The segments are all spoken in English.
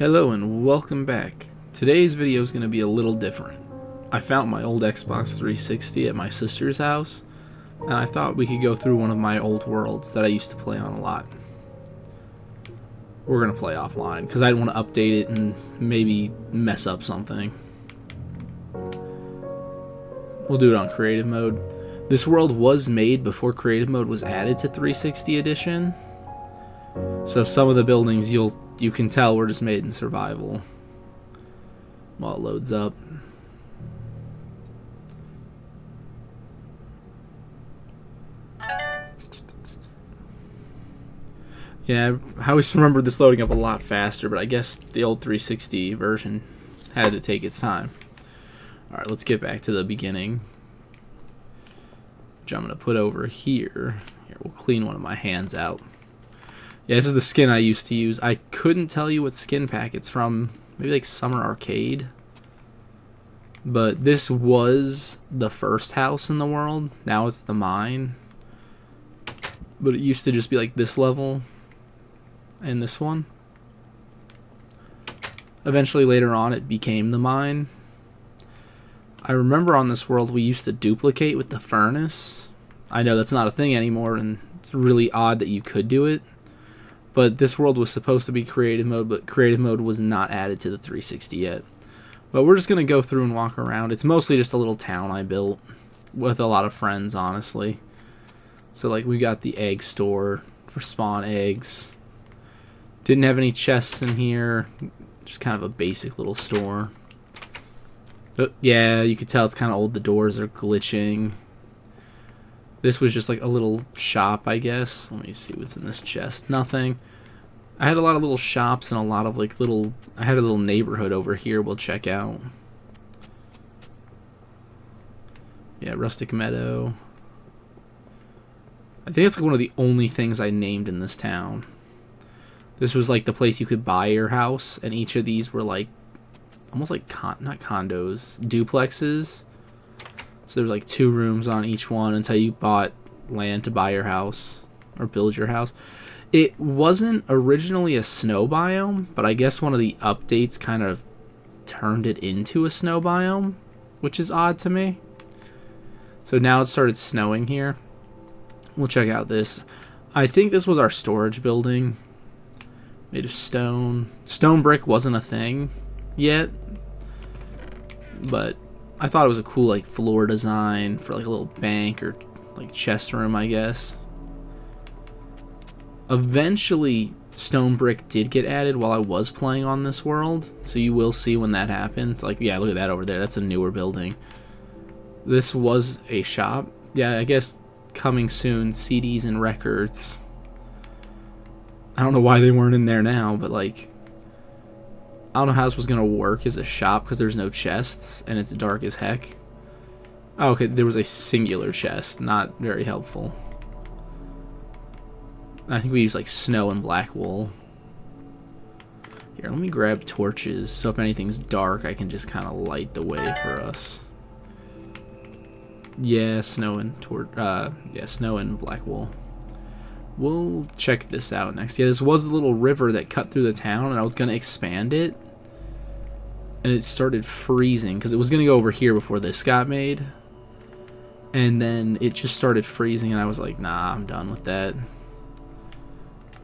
Hello and welcome back. Today's video is going to be a little different. I found my old Xbox 360 at my sister's house, and I thought we could go through one of my old worlds that I used to play on a lot. We're going to play offline, because I didn't want to update it and maybe mess up something. We'll do it on creative mode. This world was made before creative mode was added to 360 edition, so some of the buildings you can tell were just made in survival while it loads up. Yeah, I always remembered this loading up a lot faster, but I guess the old 360 version had to take its time. Alright, let's get back to the beginning, which I'm going to put over here. Here, we'll clean one of my hands out. Yeah, this is the skin I used to use. I couldn't tell you what skin pack it's from. Maybe like Summer Arcade. But this was the first house in the world. Now it's the mine. But it used to just be like this level and this one. Eventually later on it became the mine. I remember on this world we used to duplicate with the furnace. I know that's not a thing anymore, and it's really odd that you could do it. But this world was supposed to be creative mode, but creative mode was not added to the 360 yet. But we're just going to go through and walk around. It's mostly just a little town I built with a lot of friends, honestly. So like we got the egg store for spawn eggs. Didn't have any chests in here. Just kind of a basic little store. But yeah, you could tell it's kind of old. The doors are glitching. This was just like a little shop, I guess. Let me see what's in this chest. Nothing. I had a lot of little shops and a lot of like little... I had a little neighborhood over here we'll check out. Yeah, Rustic Meadow. I think it's like one of the only things I named in this town. This was like the place you could buy your house, and each of these were like almost like not condos, duplexes. So there's like 2 rooms on each one until you bought land to buy your house or build your house. It wasn't originally a snow biome, but I guess one of the updates kind of turned it into a snow biome, which is odd to me. So now it started snowing here. We'll check out this. I think this was our storage building, made of stone. Stone brick wasn't a thing yet, but I thought it was a cool like floor design for like a little bank or like chest room, I guess. Eventually stone brick did get added while I was playing on this world, so you will see when that happened. Like, yeah, look at that over there. That's a newer building. This was a shop. Yeah, I guess coming soon, CDs and records. I don't know why they weren't in there now, but like, I don't know how this was going to work as a shop because there's no chests and it's dark as heck. Oh, okay, there was a singular chest. Not very helpful. I think we use like snow and black wool. Here, let me grab torches so if anything's dark I can just kind of light the way for us. Yeah, snow and black wool. We'll check this out next. Yeah, this was a little river that cut through the town, and I was going to expand it. And it started freezing, because it was going to go over here before this got made. And then it just started freezing, and I was like, nah, I'm done with that.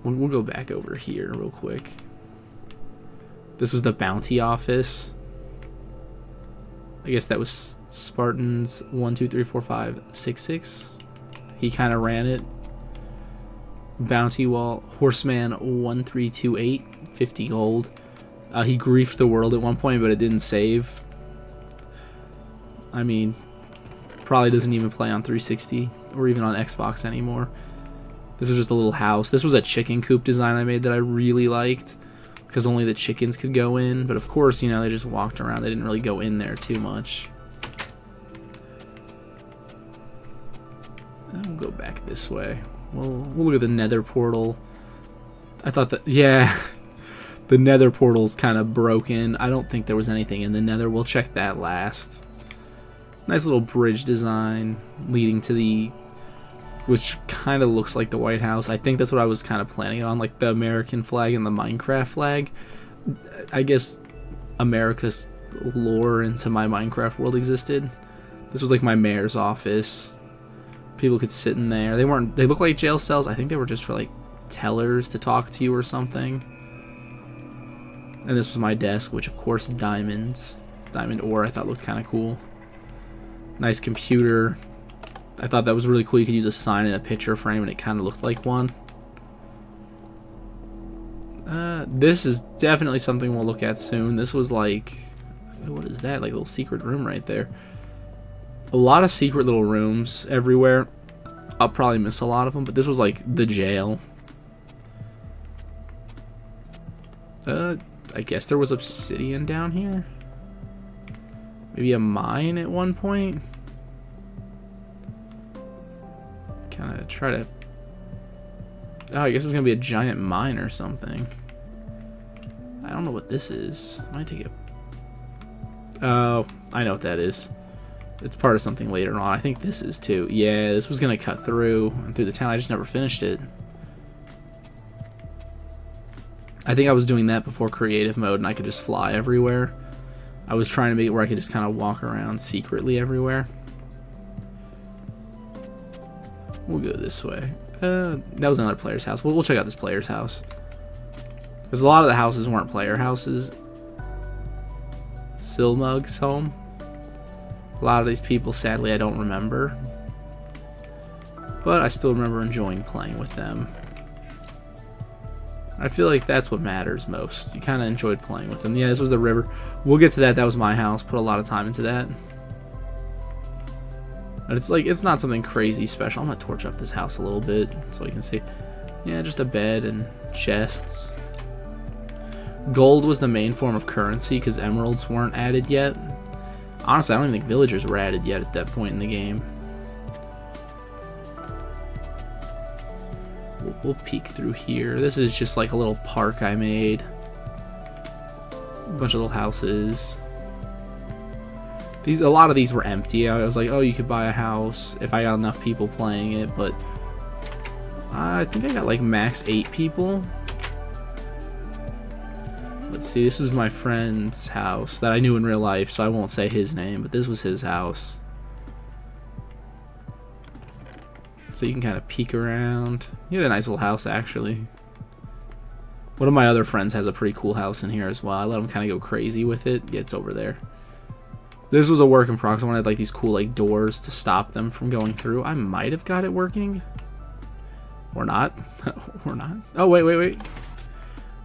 We'll go back over here real quick. This was the bounty office. I guess that was Spartans 1, 2, 3, 4, 5, 6, 6. He kind of ran it. Bounty wall, Horseman 1328, 50 gold. He griefed the world at one point, but it didn't save. I mean, probably doesn't even play on 360 or even on Xbox anymore. This was just a little house. This was a chicken coop design I made that I really liked because only the chickens could go in. But of course, you know, they just walked around. They didn't really go in there too much. And we'll go back this way. We'll look at the nether portal. I thought that, yeah, the nether portal's kind of broken. I don't think there was anything in the nether. We'll check that last. Nice little bridge design leading to the, which kind of looks like the White House. I think that's what I was kind of planning on, like the American flag and the Minecraft flag. I guess, America's lore into my Minecraft world existed. This was like my mayor's office. People could sit in there. They look like jail cells. I think they were just for like tellers to talk to you or something. And this was my desk, which of course diamond ore I thought looked kind of cool. Nice computer. I thought that was really cool. You could use a sign in a picture frame and it kind of looked like one. This is definitely something we'll look at soon. This was like, what is that? Like a little secret room right there. A lot of secret little rooms everywhere. I'll probably miss a lot of them, but this was like the jail. I guess there was obsidian down here. Maybe a mine at one point. Kind of try to... Oh, I guess it was going to be a giant mine or something. I don't know what this is. Might take a... Oh, I know what that is. It's part of something later on. I think this is too. Yeah, this was going to cut through the town. I just never finished it. I think I was doing that before creative mode and I could just fly everywhere. I was trying to make it where I could just kind of walk around secretly everywhere. We'll go this way. That was another player's house. We'll check out this player's house. Because a lot of the houses weren't player houses. Silmug's home. A lot of these people, sadly, I don't remember. But I still remember enjoying playing with them. I feel like that's what matters most. You kind of enjoyed playing with them. Yeah, this was the river. We'll get to that. That was my house. Put a lot of time into that. But it's like, it's not something crazy special. I'm going to torch up this house a little bit so you can see. Yeah, just a bed and chests. Gold was the main form of currency because emeralds weren't added yet. Honestly, I don't even think villagers were added yet at that point in the game. We'll peek through here. This is just like a little park I made. A bunch of little houses. A lot of these were empty. I was like, oh, you could buy a house if I got enough people playing it, but I think I got like max 8 people. Let's see, this is my friend's house that I knew in real life, so I won't say his name, but this was his house. So you can kind of peek around. He had a nice little house, actually. One of my other friends has a pretty cool house in here as well. I let him kind of go crazy with it. Yeah, it's over there. This was a work in progress. I wanted like these cool like doors to stop them from going through. I might have got it working. Or not. Or not. Oh, wait.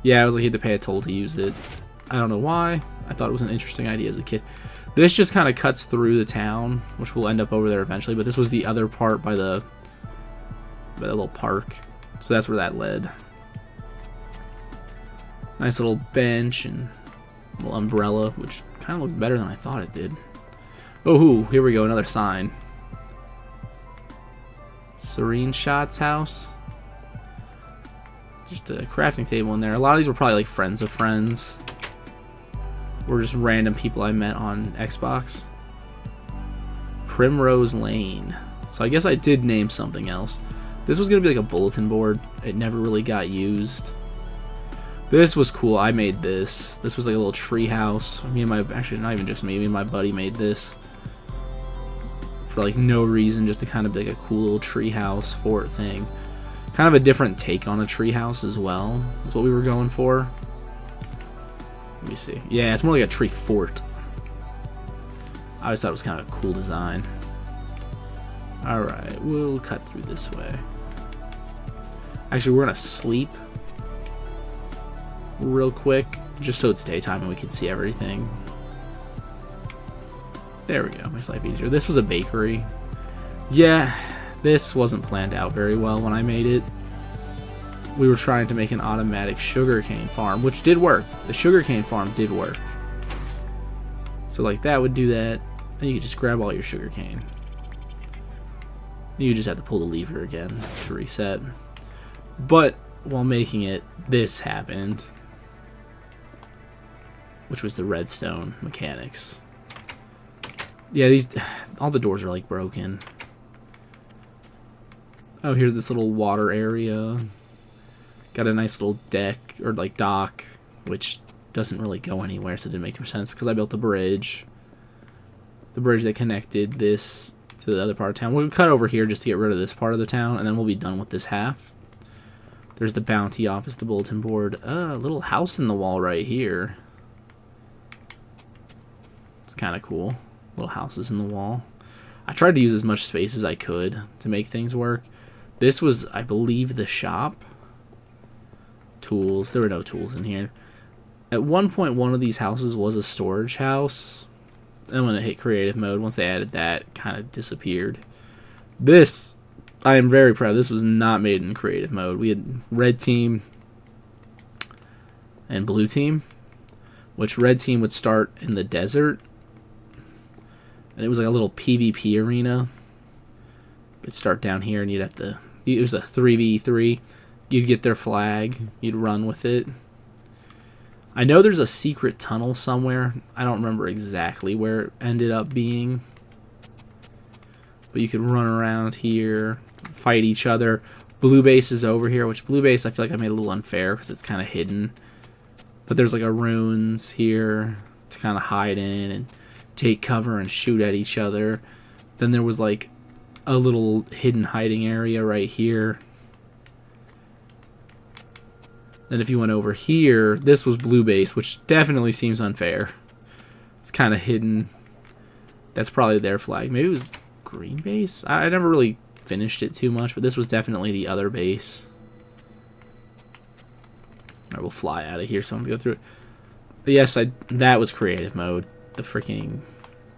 Yeah, I was like, he had to pay a toll to use it. I don't know why. I thought it was an interesting idea as a kid. This just kind of cuts through the town, which will end up over there eventually. But this was the other part by the little park. So that's where that led. Nice little bench and little umbrella, which kind of looked better than I thought it did. Oh, here we go, another sign. Serene Shot's house. Just a crafting table in there. A lot of these were probably like friends of friends. Or just random people I met on Xbox. Primrose Lane. So I guess I did name something else. This was going to be like a bulletin board. It never really got used. This was cool. I made this. This was like a little tree house. Actually not even just me and my buddy made this. For like no reason, just to kind of be like a cool little tree house fort thing. Kind of a different take on a tree house as well, is what we were going for. Let me see. Yeah, it's more like a tree fort. I always thought it was kind of a cool design. Alright, we'll cut through this way. Actually, we're gonna sleep real quick, just so it's daytime and we can see everything. There we go, makes life easier. This was a bakery. Yeah, this wasn't planned out very well when I made it. We were trying to make an automatic sugarcane farm, which did work. The sugarcane farm did work. So like that would do that, and you could just grab all your sugarcane. You just have to pull the lever again to reset. But while making it, this happened, which was the redstone mechanics. Yeah, all the doors are like broken. Oh, here's this little water area. Got a nice little deck, or like dock, which doesn't really go anywhere, so it didn't make too much sense because I built the bridge. The bridge that connected this to the other part of town. We'll cut over here just to get rid of this part of the town, and then we'll be done with this half. There's the bounty office, the bulletin board. A little house in the wall right here. It's kind of cool. Little houses in the wall. I tried to use as much space as I could to make things work. This was, I believe, the shop. Tools. There were no tools in here. At one point, one of these houses was a storage house. And when it hit creative mode, once they added that, it kind of disappeared. This, I am very proud. This was not made in creative mode. We had red team and blue team, which red team would start in the desert. And it was like a little PvP arena. It'd start down here, and you'd have to... It was a 3v3. You'd get their flag. You'd run with it. I know there's a secret tunnel somewhere. I don't remember exactly where it ended up being. But you could run around here, fight each other. Blue base is over here, which blue base I feel like I made a little unfair because it's kind of hidden. But there's like a ruins here to kind of hide in and take cover and shoot at each other. Then there was like a little hidden hiding area right here. Then if you went over here, this was blue base, which definitely seems unfair. It's kind of hidden. That's probably their flag. Maybe it was green base? I never really finished it too much, but this was definitely the other base. Alright, we'll fly out of here so I'm going to go through it. But yes, that was creative mode. The freaking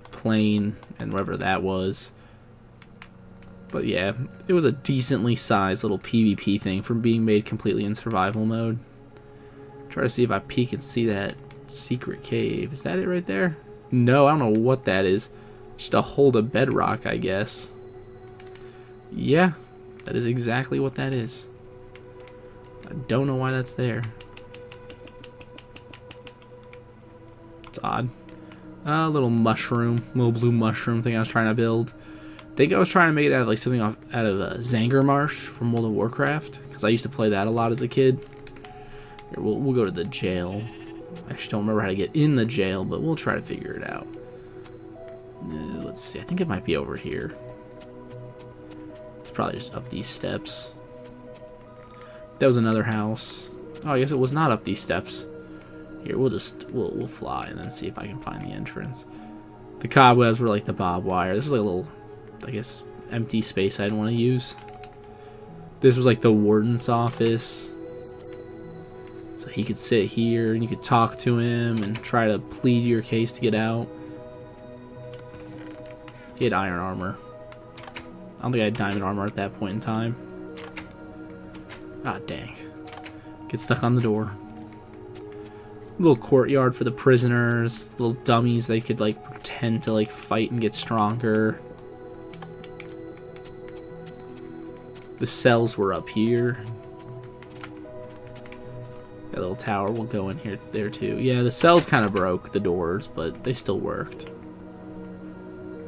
plane and whatever that was. But yeah, it was a decently sized little PvP thing from being made completely in survival mode. Try to see if I peek and see that secret cave. Is that it right there? No, I don't know what that is. Just a hold of bedrock, I guess. Yeah, that is exactly what that is. I don't know why that's there. It's odd. A little mushroom, little blue mushroom thing I was trying to build. I think I was trying to make it out of like something out of Zangermarsh from World of Warcraft, because I used to play that a lot as a kid. Here, we'll go to the jail. I actually don't remember how to get in the jail, but we'll try to figure it out. Let's see. I think it might be over here. It's probably just up these steps. That was another house. Oh, I guess it was not up these steps. Here, we'll fly and then see if I can find the entrance. The cobwebs were like the barbed wire. This was like a little, I guess, empty space I didn't want to use. This was like the warden's office. So he could sit here and you could talk to him and try to plead your case to get out. He had iron armor. I don't think I had diamond armor at that point in time. Ah, dang. Get stuck on the door. Little courtyard for the prisoners. Little dummies they could like pretend to like fight and get stronger. The cells were up here. That little tower will go in here there too. Yeah, the cells kind of broke, the doors, but they still worked.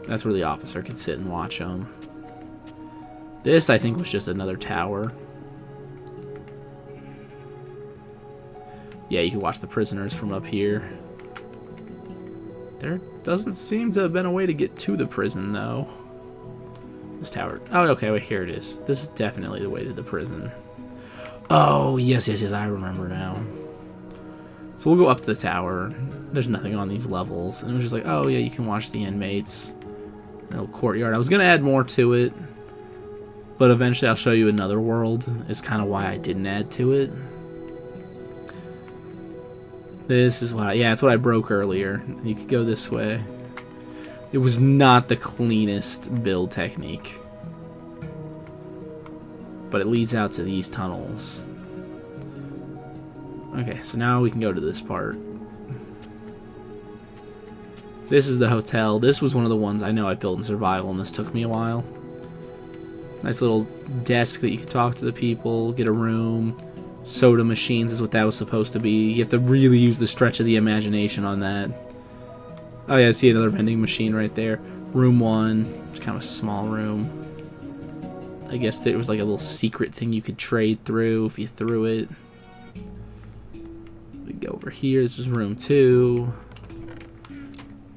That's where the officer could sit and watch them. This, I think, was just another tower. Yeah, you can watch the prisoners from up here. There doesn't seem to have been a way to get to the prison, though. This tower. Oh, okay, wait, here it is. This is definitely the way to the prison. Oh, yes, I remember now. So we'll go up to the tower. There's nothing on these levels. And it was just like, oh, yeah, you can watch the inmates. Little courtyard. I was going to add more to it. But eventually I'll show you another world. Is kind of why I didn't add to it. This is why, yeah, it's what I broke earlier. You could go this way. It was not the cleanest build technique. But it leads out to these tunnels. Okay, so now we can go to this part. This is the hotel. This was one of the ones I know I built in survival, and this took me a while. Nice little desk that you could talk to the people, get a room. Soda machines is what that was supposed to be. You have to really use the stretch of the imagination on that. Oh yeah, I see another vending machine right there. Room 1. It's kind of a small room. I guess there was like a little secret thing you could trade through if you threw it. We Go over here. This is room 2.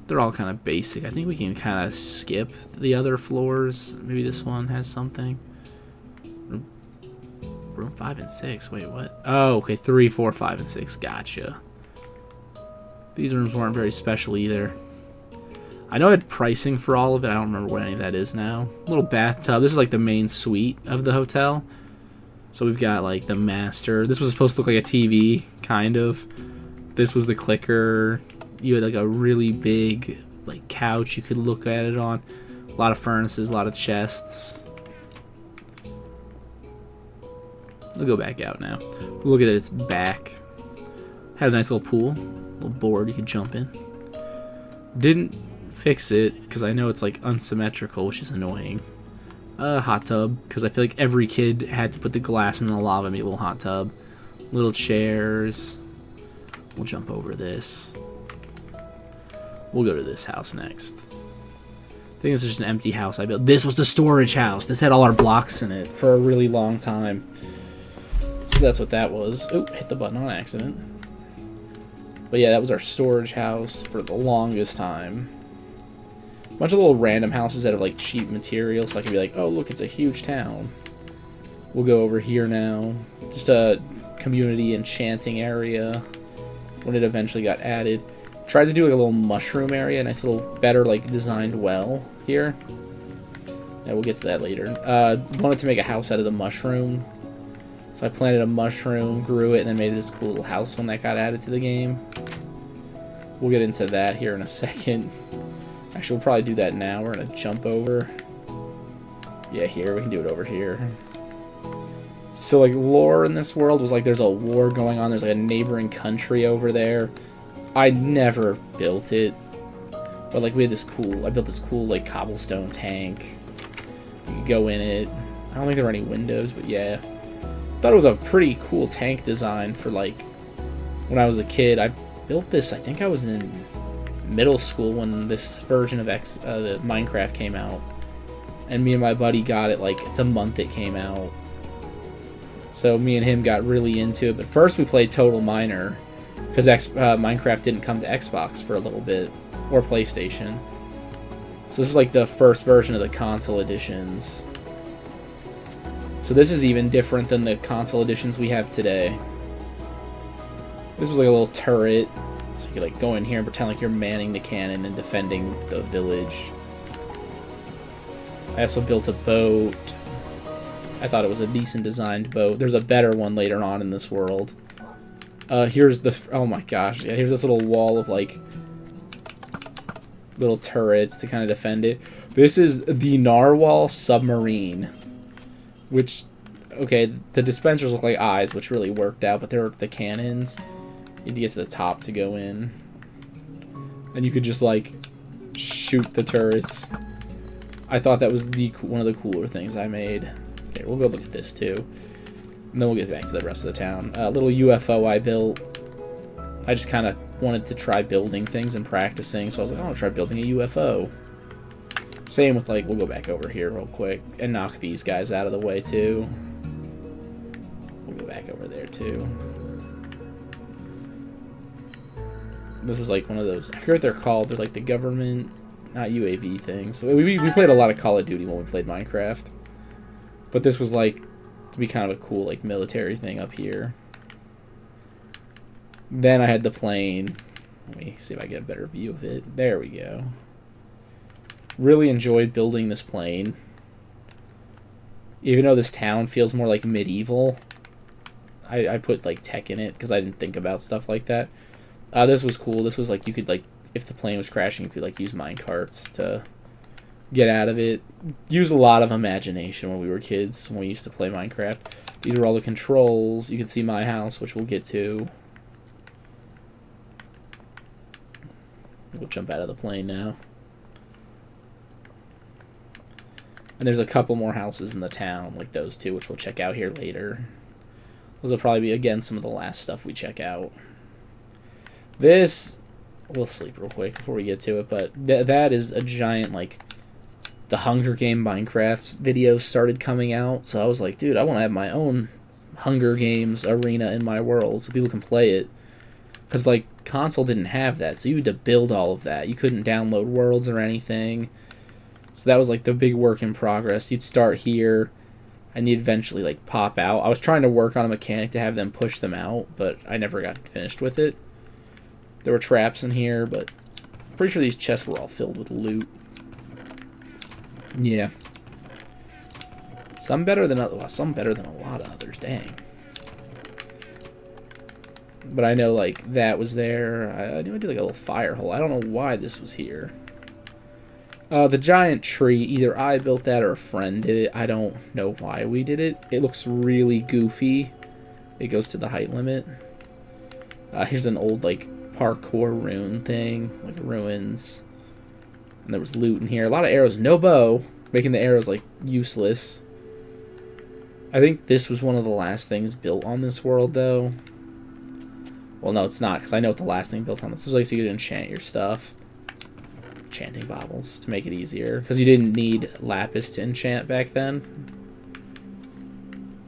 They're all kind of basic. I think we can kind of skip the other floors. Maybe this one has something. Room 5 and 6. Wait, what? Oh, okay. 3, 4, 5, and 6. Gotcha. These rooms weren't very special either. I know I had pricing for all of it. I don't remember what any of that is now. Little bathtub. This is like the main suite of the hotel. So we've got like the master. This was supposed to look like a TV, kind of. This was the clicker. You had like a really big like couch you could look at it on. A lot of furnaces, a lot of chests. We'll go back out now. Look at it, it's back. Had a nice little pool, little board you could jump in. Didn't fix it because I know it's like unsymmetrical, which is annoying. Hot tub, because I feel like every kid had to put the glass in the lava and make a little hot tub. Little chairs. We'll jump over this. We'll go to this house next. I think this is just an empty house I built. This was the storage house. This had all our blocks in it for a really long time. So that's what that was. Oop, hit the button on accident. But yeah, that was our storage house for the longest time. A bunch of little random houses that have like cheap materials, so I can be like, oh look, it's a huge town. We'll go over here now. Just a community enchanting area when it eventually got added. Tried to do like a little mushroom area, a nice little better like designed well here. Yeah, we'll get to that later. Wanted to make a house out of the mushroom. So I planted a mushroom, grew it, and then made this cool little house when that got added to the game. We'll get into that here in a second. Actually, we'll probably do that now. We're going to jump over. Yeah, here. We can do it over here. So, like, lore in this world was like there's a war going on. There's like a neighboring country over there. I never built it. But, like, we had this cool... I built this cool, like, cobblestone tank. You could go in it. I don't think there were any windows, but yeah. Thought it was a pretty cool tank design for, like, when I was a kid. I built this, I think I was in middle school when this version of the Minecraft came out. And me and my buddy got it, like, the month it came out. So me and him got really into it. But first we played Total Miner, because Minecraft didn't come to Xbox for a little bit, or PlayStation. So this is like the first version of the console editions. So this is even different than the console editions we have today. This was like a little turret, so you could like go in here and pretend like you're manning the cannon and defending the village. I also built a boat. I thought it was a decent designed boat. There's a better one later on in this world. Here's the... Oh my gosh. Yeah, here's this little wall of, like, little turrets to kind of defend it. This is the Narwhal Submarine. Which... Okay, the dispensers look like eyes, which really worked out, but they're the cannons. You had to get to the top to go in. And you could just, like, shoot the turrets. I thought that was one of the cooler things I made. Okay, we'll go look at this too. And then we'll get back to the rest of the town. A little UFO I built. I just kind of wanted to try building things and practicing, so I was like, oh, I'll try building a UFO. Same with, like, we'll go back over here real quick and knock these guys out of the way too. We'll go back over there too. This was like one of those, I forget what they're called. They're like the government, not UAV things. So we played a lot of Call of Duty when we played Minecraft. But this was like to be kind of a cool like military thing up here. Then I had the plane. Let me see if I get a better view of it. There we go. Really enjoyed building this plane. Even though this town feels more like medieval, I put like tech in it because I didn't think about stuff like that. This was cool. This was like you could like, if the plane was crashing, you could like use mine carts to get out of it. Use a lot of imagination when we were kids, when we used to play Minecraft. These are all the controls. You can see my house, which we'll get to. We'll jump out of the plane now. And there's a couple more houses in the town, like those two, which we'll check out here later. Those will probably be, again, some of the last stuff we check out. This, we'll sleep real quick before we get to it, but that is a giant, like, the Hunger Game Minecraft videos started coming out, so I was like, dude, I want to have my own Hunger Games arena in my world so people can play it. Because, like, console didn't have that, so you had to build all of that. You couldn't download worlds or anything. So that was, like, the big work in progress. You'd start here, and you'd eventually, like, pop out. I was trying to work on a mechanic to have them push them out, but I never got finished with it. There were traps in here, but I'm pretty sure these chests were all filled with loot. Yeah. Some better than a lot of others, dang. But I know, like, that was there. I knew I did, like, a little fire hole. I don't know why this was here. The giant tree, either I built that or a friend did it. I don't know why we did it. It looks really goofy. It goes to the height limit. Here's an old, like, parkour rune thing. Like, ruins. And there was loot in here. A lot of arrows. No bow. Making the arrows, like, useless. I think this was one of the last things built on this world, though. Well, no, it's not, because I know what the last thing built on this. This is like so you could enchant your stuff. Enchanting baubles to make it easier, because you didn't need lapis to enchant back then.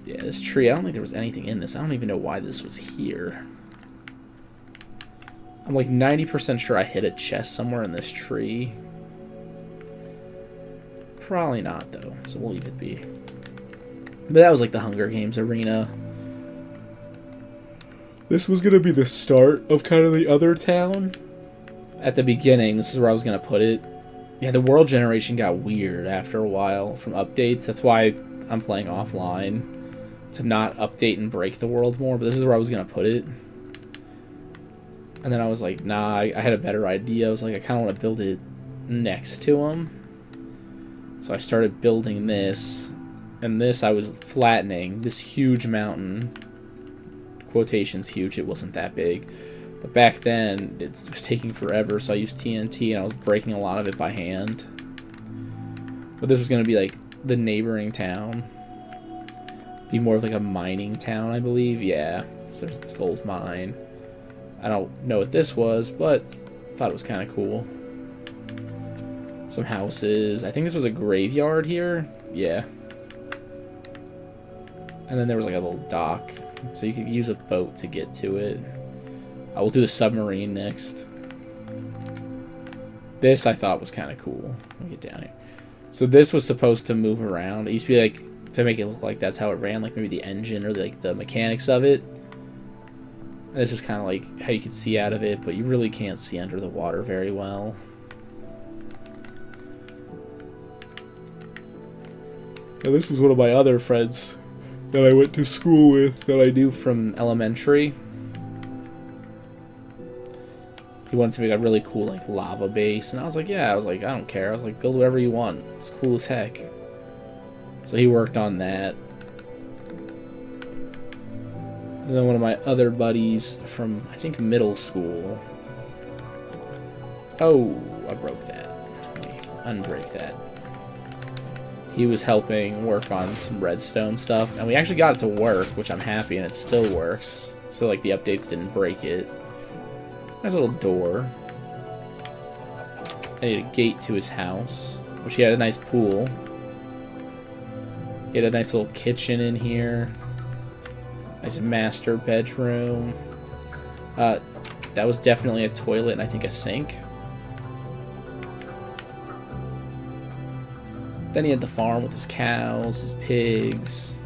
Yeah, this tree, I don't think there was anything in this. I don't even know why this was here. I'm like 90% sure I hit a chest somewhere in this tree. Probably not, though, so we'll leave it be. But that was like the Hunger Games arena. This was going to be the start of kind of the other town. At the beginning, this is where I was going to put it. Yeah, the world generation got weird after a while from updates. That's why I'm playing offline. To not update and break the world more. But this is where I was going to put it. And then I was like, nah, I had a better idea. I was like, I kind of want to build it next to them. So I started building this. And this I was flattening. This huge mountain. Quotations huge, it wasn't that big, but back then it was taking forever, so I used TNT and I was breaking a lot of it by hand. But this was going to be like the neighboring town, be more of like a mining town, I believe. Yeah, so there's this gold mine. I don't know what this was, but thought it was kind of cool. Some houses. I think this was a graveyard here. Yeah. And then there was like a little dock. So you could use a boat to get to it. I will do the submarine next. This I thought was kind of cool. Let me get down here. So this was supposed to move around. It used to be like, to make it look like that's how it ran, like maybe the engine or like the mechanics of it. And this was kind of like how you could see out of it, but you really can't see under the water very well. Now this was one of my other friends that I went to school with, that I knew from elementary. He wanted to make a really cool, like, lava base, and I was like, yeah, I don't care. I was like, build whatever you want. It's cool as heck. So he worked on that. And then one of my other buddies from, I think, middle school. Oh, I broke that. Let me unbreak that. He was helping work on some redstone stuff, and we actually got it to work, which I'm happy, and it still works. So, like, the updates didn't break it. There's a little door. I need a gate to his house, which he had a nice pool. He had a nice little kitchen in here. Nice master bedroom. That was definitely a toilet and I think a sink. Then he had the farm with his cows, his pigs,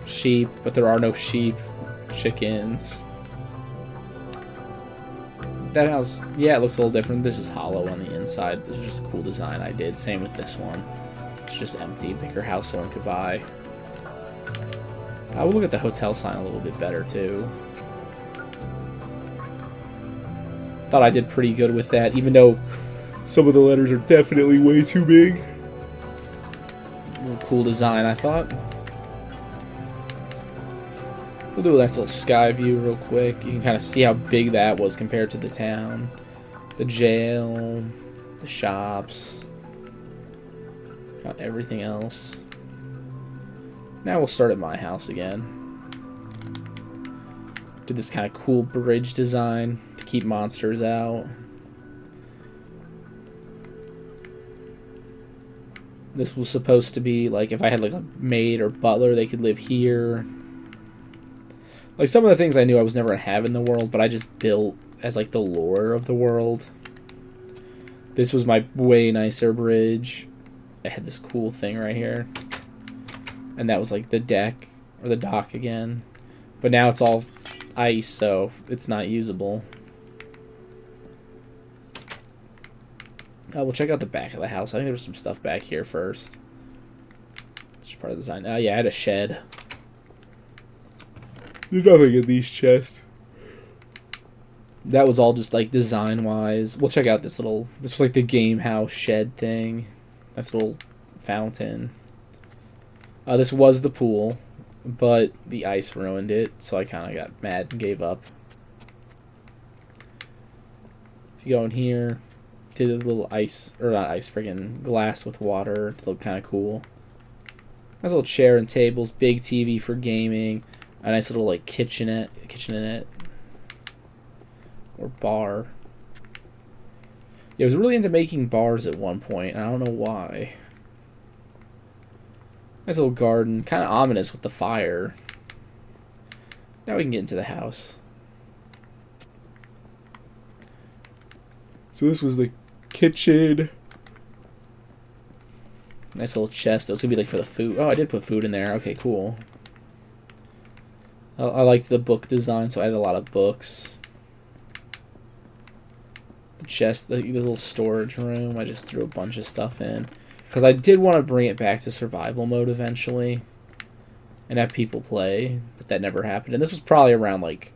sheep, but there are no sheep, chickens. That house, yeah, it looks a little different. This is hollow on the inside. This is just a cool design I did. Same with this one. It's just empty. Bigger house someone could buy. I will look at the hotel sign a little bit better, too. Thought I did pretty good with that, even though some of the letters are definitely way too big. It was a cool design, I thought. We'll do a nice little sky view real quick. You can kind of see how big that was compared to the town. The jail, the shops, got everything else. Now we'll start at my house again. Did this kind of cool bridge design to keep monsters out. This was supposed to be like if I had like a maid or butler, they could live here. Like, some of the things I knew I was never going to have in the world, but I just built as, like, the lore of the world. This was my way nicer bridge. I had this cool thing right here. And that was, like, the deck, or the dock again. But now it's all ice, so it's not usable. We'll check out the back of the house. I think there's some stuff back here first. It's part of the design. Oh, yeah, I had a shed. There's nothing in these chests. That was all just, like, design-wise. We'll check out this little... This was, like, the game house shed thing. That's a little fountain. This was the pool, but the ice ruined it, so I kind of got mad and gave up. If you go in here, did a little ice... Or not ice, friggin' glass with water to look kind of cool. Nice little chair and tables, big TV for gaming. A nice little, like, kitchenette. Or bar. Yeah, I was really into making bars at one point, and I don't know why. Nice little garden. Kind of ominous with the fire. Now we can get into the house. So this was the kitchen. Nice little chest. That was going to be, like, for the food. Oh, I did put food in there. Okay, cool. I liked the book design, so I had a lot of books. The chest, the little storage room, I just threw a bunch of stuff in. Because I did want to bring it back to survival mode eventually. And have people play, but that never happened. And this was probably around, like,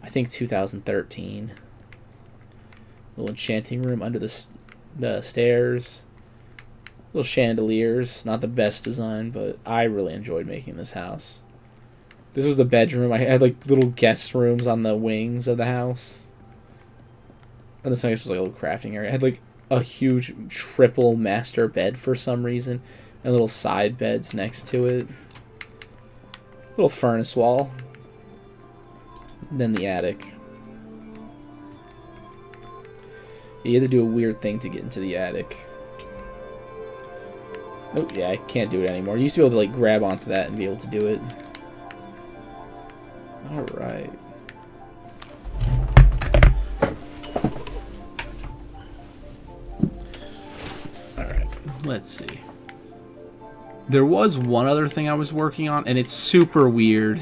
I think 2013. Little enchanting room under the stairs. Little chandeliers. Not the best design, but I really enjoyed making this house. This was the bedroom. I had, like, little guest rooms on the wings of the house. And this, I guess, was, like, a little crafting area. I had, like, a huge triple master bed for some reason. And little side beds next to it. Little furnace wall. And then the attic. You had to do a weird thing to get into the attic. Oh, yeah, I can't do it anymore. You used to be able to, like, grab onto that and be able to do it. Alright. Alright, let's see. There was one other thing I was working on, and it's super weird.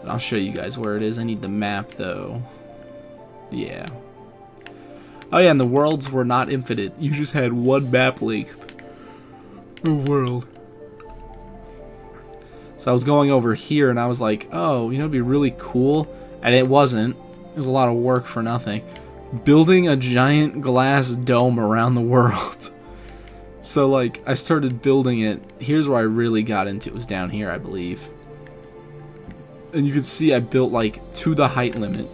But I'll show you guys where it is. I need the map, though. Yeah. Oh, yeah, and the worlds were not infinite. You just had one map length. The world. So I was going over here, and I was like, oh, you know, it'd be really cool. And it wasn't. It was a lot of work for nothing. Building a giant glass dome around the world. So, like, I started building it. Here's where I really got into it. Was down here, I believe. And you can see I built, like, to the height limit.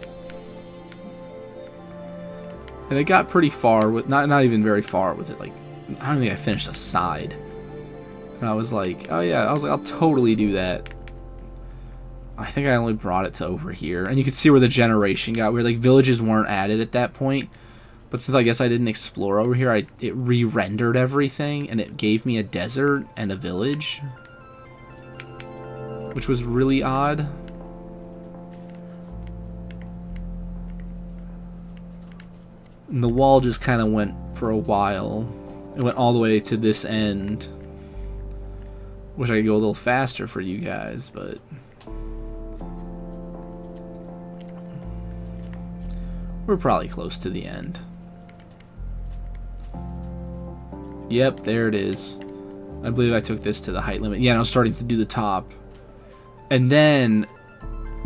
And it got pretty far with, not even very far with it. Like, I don't think I finished a side. And I was like, oh yeah, I was like, I'll totally do that. I think I only brought it to over here. And you can see where the generation got weird. Like, villages weren't added at that point. But since I guess I didn't explore over here, it re-rendered everything. And it gave me a desert and a village. Which was really odd. And the wall just kind of went for a while. It went all the way to this end. Wish I could go a little faster for you guys, but... we're probably close to the end. Yep, there it is. I believe I took this to the height limit. Yeah, and I was starting to do the top. And then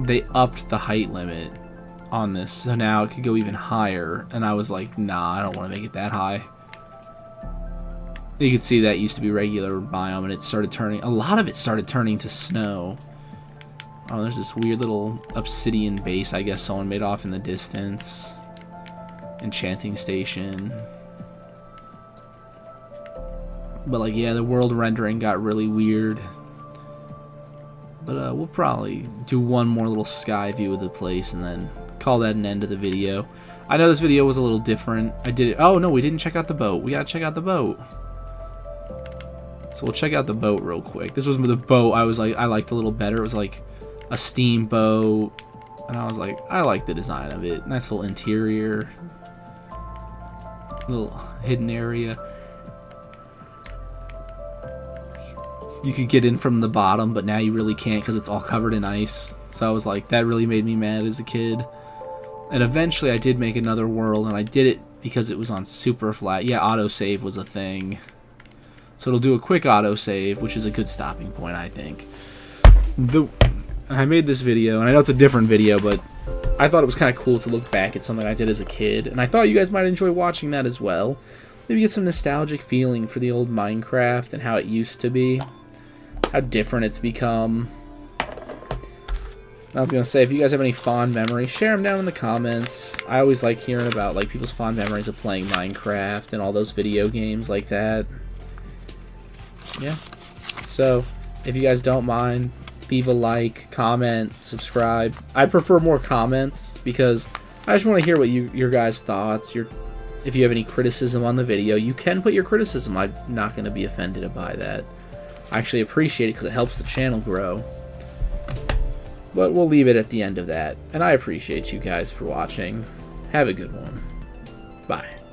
they upped the height limit on this, so now it could go even higher. And I was like, nah, I don't want to make it that high. You can see that used to be regular biome, and it started turning... a lot of it started turning to snow. Oh, there's this weird little obsidian base I guess someone made off in the distance. Enchanting station. But, like, yeah, the world rendering got really weird. But we'll probably do one more little sky view of the place and then call that an end of the video. I know this video was a little different. I did it... oh, no, we didn't check out the boat. We gotta check out the boat. So we'll check out the boat real quick. This was the boat I was like, I liked a little better. It was like a steamboat. And I was like, I like the design of it. Nice little interior. Little hidden area. You could get in from the bottom, but now you really can't because it's all covered in ice. So I was like, that really made me mad as a kid. And eventually I did make another world, and I did it because it was on super flat. Yeah, autosave was a thing. So it'll do a quick autosave, which is a good stopping point, I think. I made this video, and I know it's a different video, but I thought it was kind of cool to look back at something I did as a kid. And I thought you guys might enjoy watching that as well. Maybe get some nostalgic feeling for the old Minecraft and how it used to be. How different it's become. I was gonna say, if you guys have any fond memories, share them down in the comments. I always like hearing about like people's fond memories of playing Minecraft and all those video games like that. Yeah. So, if you guys don't mind, leave a like, comment, subscribe. I prefer more comments because I just want to hear what your guys' thoughts. If you have any criticism on the video, you can put your criticism. I'm not gonna be offended by that. I actually appreciate it because it helps the channel grow. But we'll leave it at the end of that. And I appreciate you guys for watching. Have a good one. Bye.